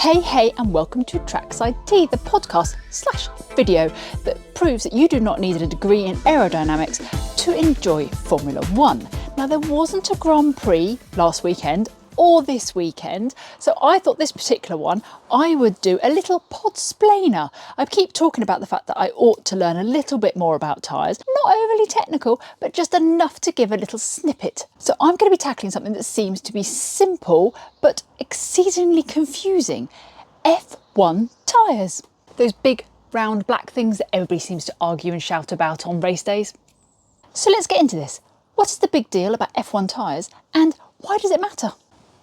Hey and welcome to Trackside Tea, the podcast / video that proves that you do not need a degree in aerodynamics to enjoy Formula One. Now there wasn't a Grand Prix last weekend or this weekend, so I thought this particular one I would do a little Podsplainer. I keep talking about the fact that I ought to learn a little bit more about tyres, not overly technical, but just enough to give a little snippet. So I'm going to be tackling something that seems to be simple, but exceedingly confusing. F1 tyres. Those big round black things that everybody seems to argue and shout about on race days. So let's get into this. What is the big deal about F1 tyres and why does it matter?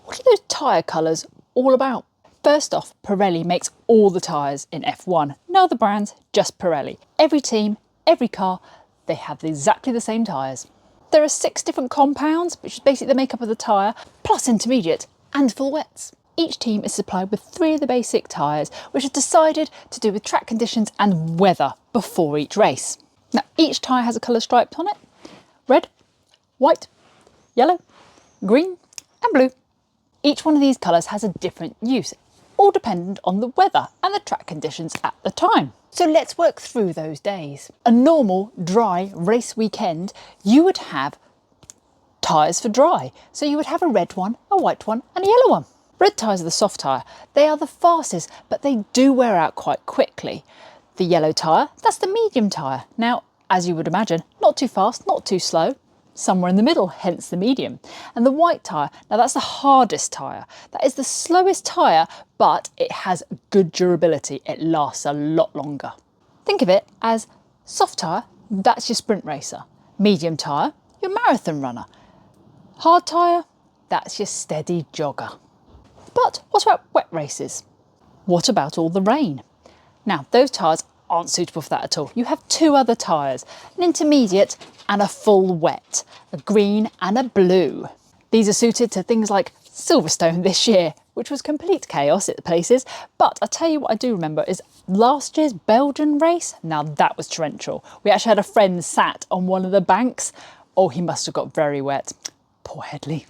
What are those tyre colours all about? First off, Pirelli makes all the tyres in F1. No other brands, just Pirelli. Every team, every car, they have exactly the same tyres. There are 6 different compounds, which is basically the makeup of the tyre, plus intermediate and full wets. Each team is supplied with 3 of the basic tyres, which are decided to do with track conditions and weather before each race. Now, each tyre has a colour striped on it. Red, white, yellow, green and blue. Each one of these colours has a different use, all dependent on the weather and the track conditions at the time. So let's work through those days. A normal dry race weekend, you would have tyres for dry. So you would have a red one, a white one and a yellow one. Red tyres are the soft tyre. They are the fastest, but they do wear out quite quickly. The yellow tyre, that's the medium tyre. Now, as you would imagine, not too fast, not too slow, somewhere in the middle, hence the medium. And the white tyre, now that's the hardest tyre. That is the slowest tyre, but it has good durability. It lasts a lot longer. Think of it as soft tyre, that's your sprint racer. Medium tyre, your marathon runner. Hard tyre, that's your steady jogger. But what about wet races? What about all the rain? Now, those tyres aren't suitable for that at all. You have 2 other tyres, an intermediate and a full wet, a green and a blue. These are suited to things like Silverstone this year, which was complete chaos at the places. But I tell you what I do remember is last year's Belgian race. Now that was torrential. We actually had a friend sat on one of the banks. Oh, he must have got very wet. Poor Headley.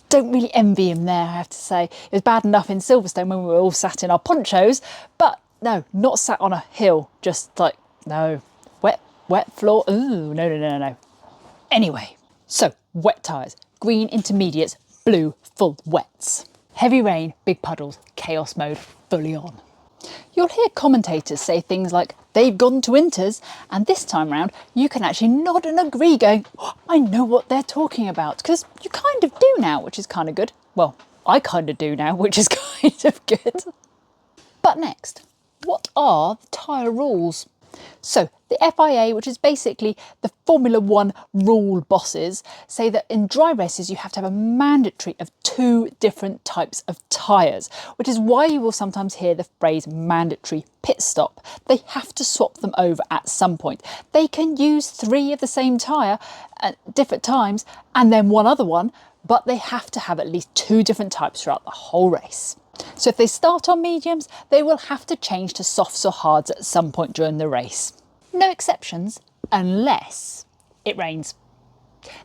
Don't really envy him there, I have to say. It was bad enough in Silverstone when we were all sat in our ponchos, but no, not sat on a hill, just like, no, wet floor, ooh, no. Anyway, so wet tyres, green intermediates, blue full wets. Heavy rain, big puddles, chaos mode fully on. You'll hear commentators say things like, they've gone to inters, and this time round you can actually nod and agree going, oh, I know what they're talking about, because you kind of do now, which is kind of good. Well, I kind of do now, which is kind of good. But next, what are the tyre rules? So the FIA, which is basically the Formula One rule bosses, say that in dry races you have to have a mandatory of 2 different types of tyres, which is why you will sometimes hear the phrase mandatory pit stop. They have to swap them over at some point. They can use 3 of the same tyre at different times and then one other one, but they have to have at least 2 different types throughout the whole race. So if they start on mediums, they will have to change to softs or hards at some point during the race. No exceptions, unless it rains.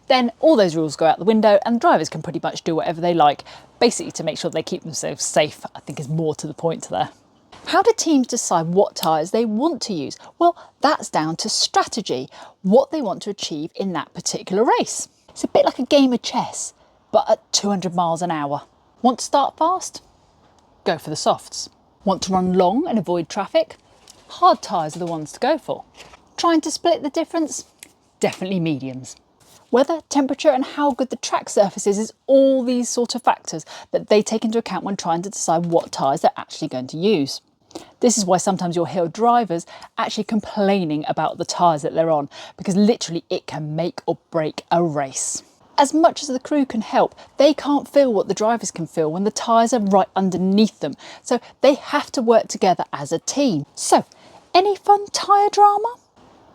Then all those rules go out the window and drivers can pretty much do whatever they like, basically to make sure they keep themselves safe, I think is more to the point there. How do teams decide what tyres they want to use? Well, that's down to strategy, what they want to achieve in that particular race. It's a bit like a game of chess, but at 200 miles an hour. Want to start fast? Go for the softs. Want to run long and avoid traffic? Hard tyres are the ones to go for. Trying to split the difference? Definitely mediums. Weather, temperature and how good the track surface is all these sort of factors that they take into account when trying to decide what tyres they're actually going to use. This is why sometimes you'll hear drivers actually complaining about the tyres that they're on, because literally it can make or break a race. As much as the crew can help, they can't feel what the drivers can feel when the tyres are right underneath them. So they have to work together as a team. So, any fun tyre drama?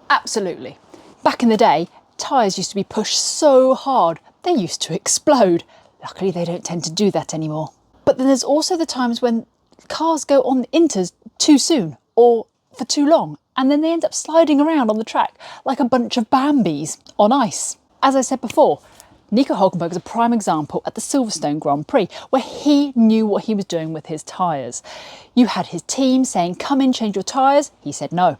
Absolutely. Back in the day, tyres used to be pushed so hard, they used to explode. Luckily, they don't tend to do that anymore. But then there's also the times when cars go on the inters too soon or for too long, and then they end up sliding around on the track like a bunch of Bambis on ice. As I said before, Nico Hülkenberg is a prime example at the Silverstone Grand Prix, where he knew what he was doing with his tyres. You had his team saying, come in, change your tyres. He said no.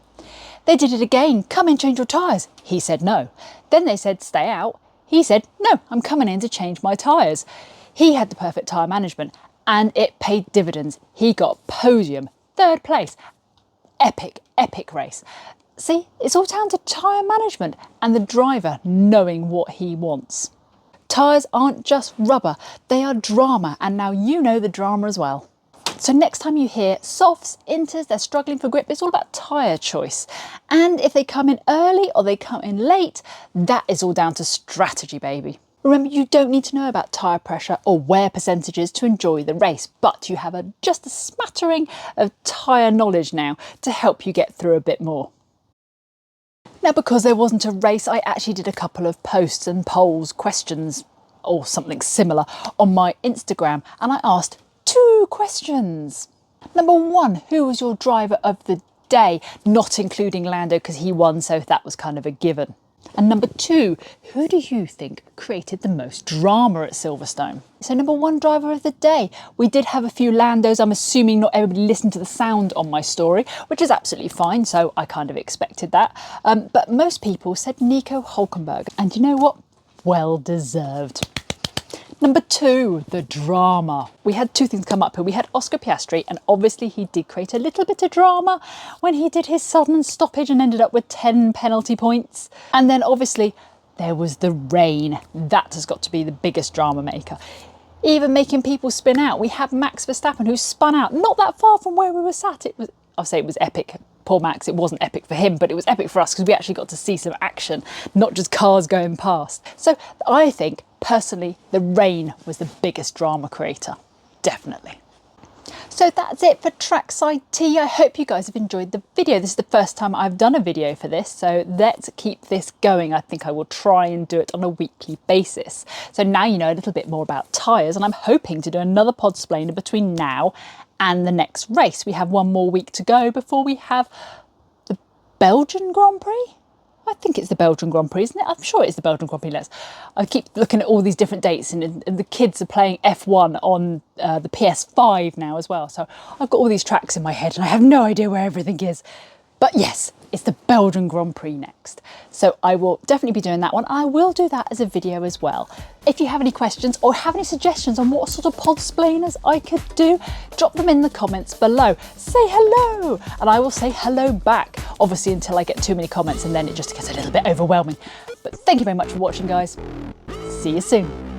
They did it again. Come in, change your tyres. He said no. Then they said, stay out. He said, no, I'm coming in to change my tyres. He had the perfect tyre management and it paid dividends. He got podium, 3rd place. Epic, epic race. See, it's all down to tyre management and the driver knowing what he wants. Tyres aren't just rubber, they are drama, and now you know the drama as well. So next time you hear softs, inters, they're struggling for grip, it's all about tyre choice. And if they come in early or they come in late, that is all down to strategy, baby. Remember, you don't need to know about tyre pressure or wear percentages to enjoy the race, but you have just a smattering of tyre knowledge now to help you get through a bit more. Now, because there wasn't a race, I actually did a couple of posts and polls, questions or something similar on my Instagram, and I asked 2 questions. Number 1, who was your driver of the day? Not including Lando because he won, so that was kind of a given. And number 2, who do you think created the most drama at Silverstone? So number 1, driver of the day. We did have a few Landos. I'm assuming not everybody listened to the sound on my story, which is absolutely fine. So I kind of expected that. But most people said Nico Hülkenberg. And you know what? Well deserved. Number 2, the drama. We had 2 things come up here. We had Oscar Piastri, and obviously he did create a little bit of drama when he did his sudden stoppage and ended up with 10 penalty points. And then obviously there was the rain. That has got to be the biggest drama maker. Even making people spin out. We had Max Verstappen who spun out not that far from where we were sat. I'll say it was epic. Poor Max, it wasn't epic for him, but it was epic for us because we actually got to see some action, not just cars going past. So I think, personally, the rain was the biggest drama creator, definitely. So that's it for Trackside Tea. I hope you guys have enjoyed the video. This is the first time I've done a video for this, so let's keep this going. I think I will try and do it on a weekly basis. So now you know a little bit more about tyres, and I'm hoping to do another Podsplainer between now and the next race. We have 1 more week to go before we have the Belgian Grand Prix. I think it's the Belgian Grand Prix, isn't it? I'm sure it's the Belgian Grand Prix. I keep looking at all these different dates, and the kids are playing F1 on the PS5 now as well. So I've got all these tracks in my head and I have no idea where everything is. But yes, it's the Belgian Grand Prix next. So I will definitely be doing that one. I will do that as a video as well. If you have any questions or have any suggestions on what sort of Podsplainers I could do, drop them in the comments below. Say hello, and I will say hello back, obviously until I get too many comments and then it just gets a little bit overwhelming. But thank you very much for watching, guys. See you soon.